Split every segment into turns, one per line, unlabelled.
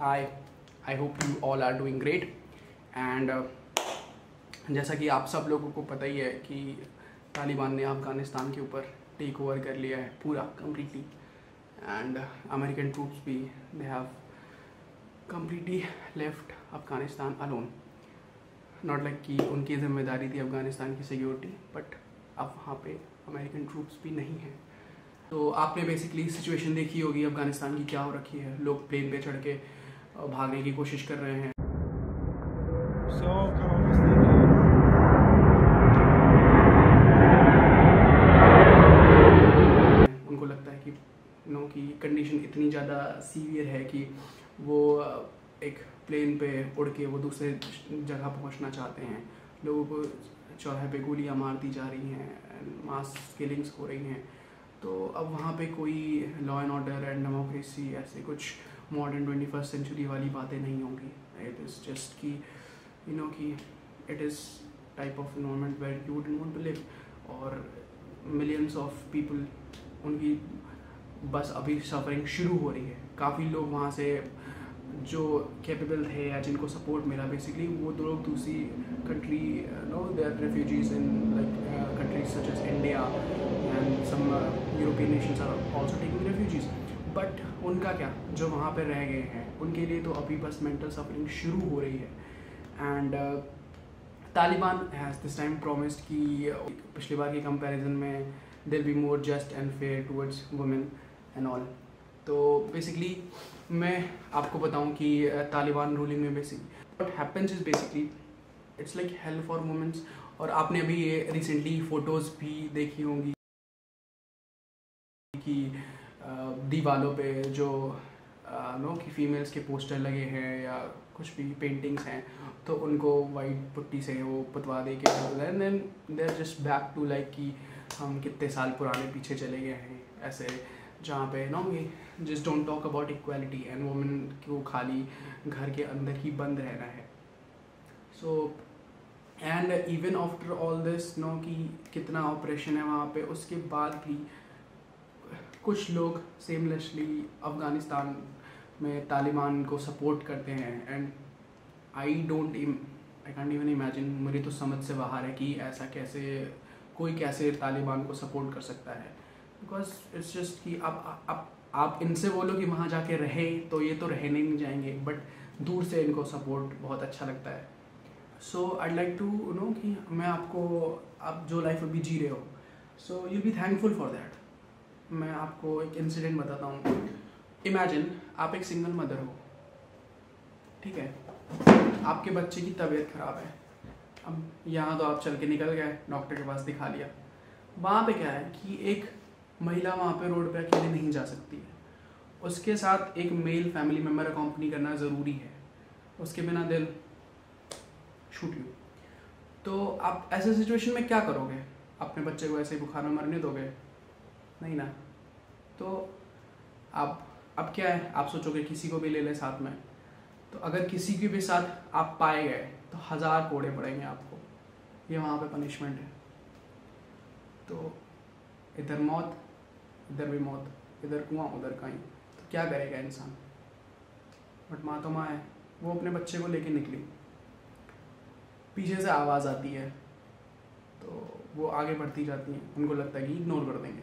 I I hope you all are doing great. And जैसा कि आप सब लोगों को पता ही है कि तालिबान ने अफ़गानिस्तान के ऊपर टेक ओवर कर लिया है पूरा कम्प्लीटली। एंड अमेरिकन ट्रूप्स भी they have completely left Afghanistan alone. Not like कि उनकी जिम्मेदारी थी अफ़गानिस्तान की सिक्योरिटी, बट अब वहाँ पे अमेरिकन ट्रूप्स भी नहीं हैं। तो आपने बेसिकली सिचुएशन देखी होगी अफ़गानिस्तान की क्या हो रखी है। लोग प्लेन पे चढ़ के भागने की कोशिश कर रहे हैं। उनको लगता है कि की कंडीशन इतनी ज़्यादा सीवियर है कि वो एक प्लेन पे उड़ के वो दूसरे जगह पहुंचना चाहते हैं। लोगों को चौराहे पे गोलियां मार दी जा रही हैं एंड मास किलिंग्स हो रही हैं। तो अब वहाँ पे कोई law and order and democracy ऐसे कुछ मॉडर्न 21st सेंचुरी वाली बातें नहीं होंगी। इट इज़ जस्ट कि कि it is type of environment where you don't want to live. और मिलियंस ऑफ पीपल उनकी बस अभी सफरिंग शुरू हो रही है। काफ़ी लोग वहाँ से जो कैपेबल थे या जिनको सपोर्ट मिला बेसिकली वो लोग दूसरी country they are refugees in like countries such as India and some European nations are also taking refugees. But उनका क्या, जो वहाँ पे रह गए हैं उनके लिए तो अभी बस मेंटल सफरिंग शुरू हो रही है। And Taliban has this time promised कि पिछली बार के कंपैरिजन में will be more just and fair towards women and all. तो बेसिकली मैं आपको बताऊं कि तालिबान रूलिंग में basically what happens is basically it's like hell for womens. और आपने अभी ये रिसेंटली फ़ोटोज़ भी देखी होंगी कि दीवालों पे जो कि फीमेल्स के पोस्टर लगे हैं या कुछ भी पेंटिंग्स हैं तो उनको वाइट पुट्टी से वो पुतवा दे के then they are just back to like कि हम कितने साल पुराने पीछे चले गए हैं ऐसे, जहाँ पे just don't talk about equality and women को खाली घर के अंदर ही बंद रहना है। So and even after all this कि कितना ऑपरेशन है वहाँ पे, उसके बाद भी कुछ लोग सेमलेसली अफ़गानिस्तान में तालिबान को सपोर्ट करते हैं। And I can't even imagine, मेरी तो समझ से बाहर है कि ऐसा कैसे तालिबान को सपोर्ट कर सकता है। बिकॉज इट्स जस्ट कि आप इनसे बोलो कि वहाँ जाके रहे तो ये तो रहने नहीं जाएंगे, बट दूर से इनको सपोर्ट बहुत अच्छा लगता है। सो आई लाइक टू कि मैं आप जो लाइफ अभी जी रहे हो, so you be thankful for that. मैं आपको एक इंसिडेंट बताता हूँ। इमेजिन आप एक सिंगल मदर हो, ठीक है, आपके बच्चे की तबीयत ख़राब है। अब यहाँ तो आप चल के निकल गए, डॉक्टर के पास दिखा लिया। वहाँ पे क्या है कि एक महिला वहाँ पे रोड पे अकेले नहीं जा सकती है, उसके साथ एक मेल फैमिली मेम्बर अकॉम्पनी करना ज़रूरी है, उसके बिना दिल छूट यू। तो आप ऐसे सिचुएशन में क्या करोगे? अपने बच्चे को ऐसे बुखार में मरने दोगे? नहीं ना। तो अब क्या है, आप सोचोगे किसी को भी ले लें साथ में। तो अगर किसी के भी साथ आप पाए गए तो 1000 कोड़े पड़ेंगे आपको। ये वहाँ पे पनिशमेंट है। तो इधर मौत, इधर भी मौत, इधर कुआं उधर कहीं। तो क्या करेगा इंसान? बट माँ तो माँ है, वो अपने बच्चे को लेके निकली। पीछे से आवाज़ आती है तो वो आगे बढ़ती जाती हैं। उनको लगता है कि इग्नोर कर देंगे,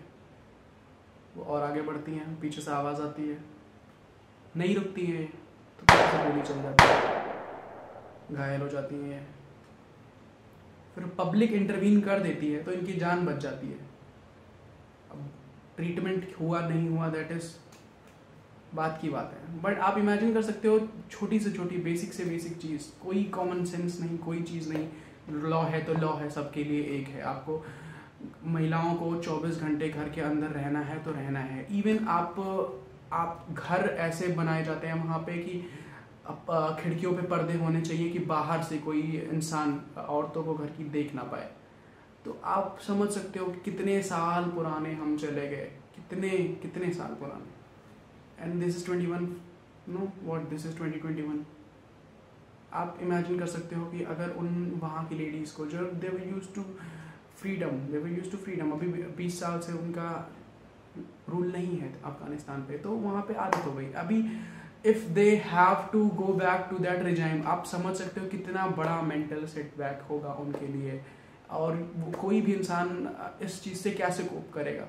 वो और आगे बढ़ती हैं। पीछे से आवाज़ आती है, नहीं रुकती है तो पीछे से गोली चल जाती है, घायल हो जाती हैं। फिर पब्लिक इंटरवीन कर देती है तो इनकी जान बच जाती है। अब ट्रीटमेंट हुआ नहीं हुआ दैट इज़ बात की बात है। बट आप इमेजिन कर सकते हो, छोटी से छोटी बेसिक से बेसिक चीज़, कोई कॉमन सेंस नहीं, कोई चीज़ नहीं। लॉ है तो लॉ है, सबके लिए एक है। आपको महिलाओं को 24 घंटे घर के अंदर रहना है तो रहना है। इवन आप घर ऐसे बनाए जाते हैं वहाँ पे कि खिड़कियों पे पर्दे होने चाहिए कि बाहर से कोई इंसान औरतों को घर की देख ना पाए। तो आप समझ सकते हो कि कितने साल पुराने हम चले गए, कितने साल पुराने। And this is 21 this is 2021। आप इमेजिन कर सकते हो कि अगर उन वहाँ की लेडीज़ को जो दे वर यूज्ड टू फ्रीडम, अभी 20 साल से उनका रूल नहीं है अफगानिस्तान पे, तो वहाँ पे आदत हो गई। अभी if they have to go back to that regime, आप समझ सकते हो कितना बड़ा मेंटल सेटबैक होगा उनके लिए, और कोई भी इंसान इस चीज़ से कैसे कोप करेगा।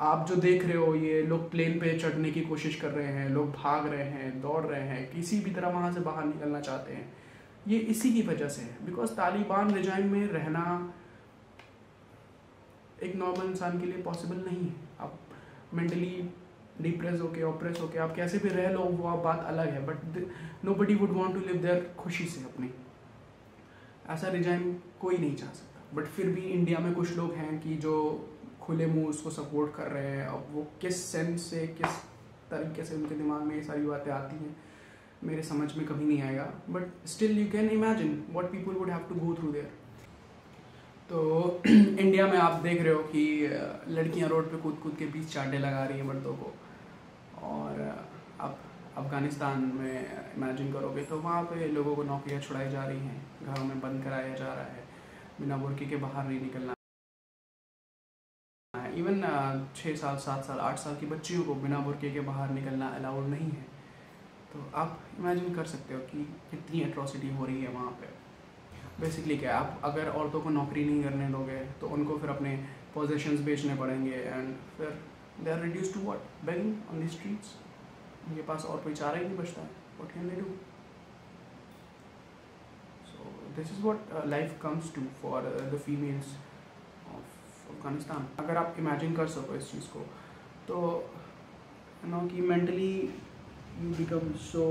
आप जो देख रहे हो, ये लोग प्लेन पे चढ़ने की कोशिश कर रहे हैं, लोग भाग रहे हैं, दौड़ रहे हैं, किसी भी तरह वहाँ से बाहर निकलना चाहते हैं, ये इसी की वजह से है। बिकॉज तालिबान रिजाइम में रहना एक नॉर्मल इंसान के लिए पॉसिबल नहीं है। आप मेंटली डिप्रेस होके, ऑप्रेस होके आप कैसे भी रह लो, वो बात अलग है, but nobody would want to live there खुशी से अपनी। ऐसा रिजाइम कोई नहीं चाह सकता। बट फिर भी इंडिया में कुछ लोग हैं कि जो खुले मुंह उसको सपोर्ट कर रहे हैं। अब वो किस सेंस से, किस तरीके से उनके दिमाग में ये सारी बातें आती हैं, मेरे समझ में कभी नहीं आएगा। But still you can imagine what people would have to go through there. तो इंडिया में आप देख रहे हो कि लड़कियां रोड पे कूद कूद के बीच चांटे लगा रही हैं मर्दों को, और आप अफगानिस्तान में इमेजिन करोगे तो वहाँ पे लोगों को नौकरियाँ छुड़ाई जा रही हैं, घरों में बंद कराया जा रहा है, बिना बुर्के के बाहर नहीं निकलना है। इवन 6 साल, 7 साल, 8 साल की बच्चियों को बिना बुर्के के बाहर निकलना अलाउड नहीं है। तो आप इमेजिन कर सकते हो कि कितनी एट्रॉसिटी हो रही है वहाँ पे। बेसिकली क्या है, आप अगर औरतों को नौकरी नहीं करने दोगे तो उनको फिर अपने पोजेशंस बेचने पड़ेंगे, एंड फिर they are reduce to what, begging on the streets. उनके पास और कोई चारा ही नहीं बचता है। What can they do? So this is what life comes to for the females of Afghanistan. अगर आप इमेजिन कर सको इस चीज़ को, तो यू नो कि mentally you become so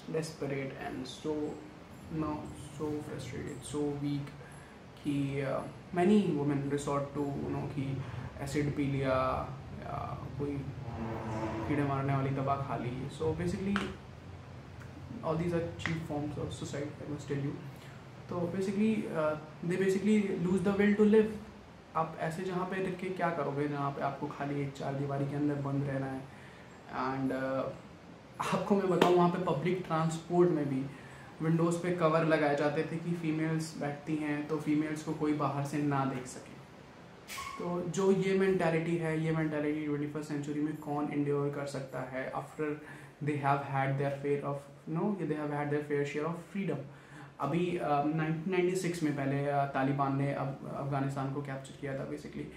desperate and so so frustrated, so weak कि many women resort to कि एसिड पी लिया या कोई कीड़े मारने वाली दवा खा ली। So basically all these are cheap forms of suicide, I must tell you. तो basically they basically lose the will to live. आप ऐसे जहाँ पे रह के क्या करोगे, जहाँ पे आपको खाली एक चार दीवारी के अंदर बंद रहना है। एंड आपको मैं बताऊँ, वहाँ पे पब्लिक ट्रांसपोर्ट में भी विंडोज़ पे कवर लगाए जाते थे कि फीमेल्स बैठती हैं तो फीमेल्स को कोई बाहर से ना देख सके। तो जो ये मेंटालिटी है, ये मेंटालिटी 21st सेंचुरी में कौन इंड्योर कर सकता है after they have had there fair of they have had there fair share of freedom. अभी 1996 में पहले तालिबान ने अफगानिस्तान को कैप्चर किया था बेसिकली।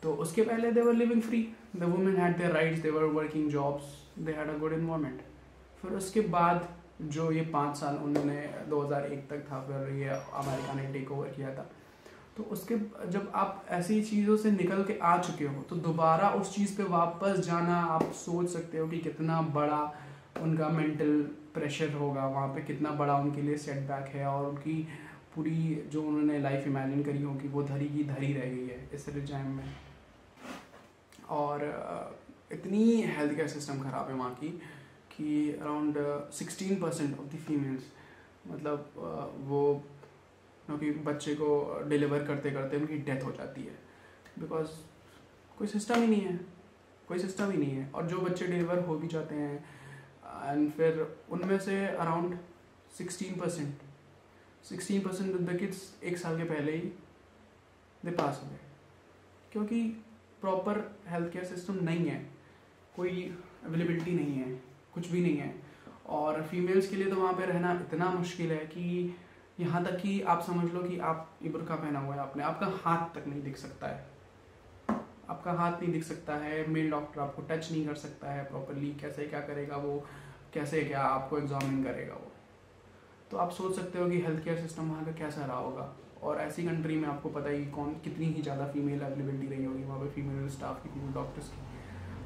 तो उसके पहले they were living free, the women had their rights, they were working jobs, they had a good environment. फिर उसके बाद जो ये 5 साल उन्होंने 2001 तक था, फिर ये अमेरिका ने टेक ओवर किया था। तो उसके जब आप ऐसी चीज़ों से निकल के आ चुके हो तो दोबारा उस चीज़ पे वापस जाना, आप सोच सकते हो कि कितना बड़ा उनका मेंटल प्रेशर होगा वहाँ पे, कितना बड़ा उनके लिए सेटबैक है, और उनकी पूरी जो उन्होंने लाइफ इमेजिन करी होगी वो धरी की धरी रह गई है इस रिजाइम में। और इतनी हेल्थ केयर सिस्टम ख़राब है वहाँ की कि अराउंड 16% ऑफ द फीमेल्स, मतलब वो क्योंकि बच्चे को डिलीवर करते करते उनकी डेथ हो जाती है, बिकॉज कोई सिस्टम ही नहीं है, कोई सिस्टम ही नहीं है। और जो बच्चे डिलीवर हो भी जाते हैं एंड फिर उनमें से अराउंड 16% ऑफ द किड्स 1 साल के पहले ही दे पास हो गए, क्योंकि प्रॉपर हेल्थ केयर सिस्टम नहीं है, कोई अवेलेबिलिटी नहीं है, कुछ भी नहीं है। और फीमेल्स के लिए तो वहाँ पे रहना इतना मुश्किल है कि यहाँ तक कि आप समझ लो कि आप ये बुर्का पहना हुआ है आपने, आपका हाथ तक नहीं दिख सकता है, आपका हाथ नहीं दिख सकता है। मेल डॉक्टर आपको टच नहीं कर सकता है प्रॉपरली, कैसे क्या करेगा वो, कैसे क्या आपको एग्जामिन करेगा वो। तो आप सोच सकते हो कि हेल्थ केयर सिस्टम वहाँ का कैसा रहा होगा। और ऐसी कंट्री में आपको पता ही कितनी ही ज़्यादा फीमेल अवेलेबिलिटी रही होगी वहाँ पे, फीमेल स्टाफ की, फीमेल डॉक्टर्स की।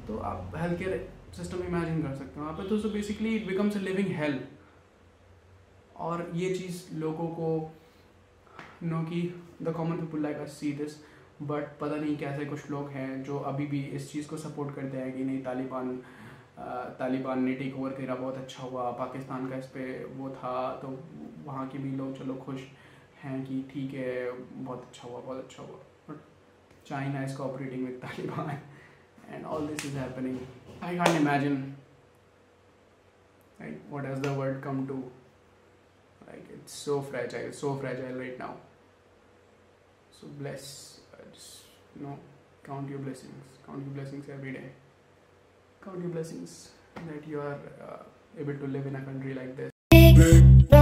तो आप हेल्थ केयर सिस्टम इमेजिन कर सकते हो वहाँ पे। तो basically it becomes a living hello. और ये चीज़ लोगों को कि the common people like us see this, but पता नहीं कैसे कुछ लोग हैं जो अभी भी इस चीज़ को सपोर्ट करते हैं कि नहीं, तालिबान ने टेक ओवर करा, बहुत अच्छा हुआ, पाकिस्तान का इस पर वो था, तो वहाँ के भी लोग चलो खुश हैं कि ठीक है, बहुत अच्छा हुआ, बहुत अच्छा हुआ। But China is cooperating with Taliban and all this is happening. I can't imagine like what has the world come to. Like it's so fragile right now. So just count your blessings every day. Count your blessings. that you are able to live in a country like this.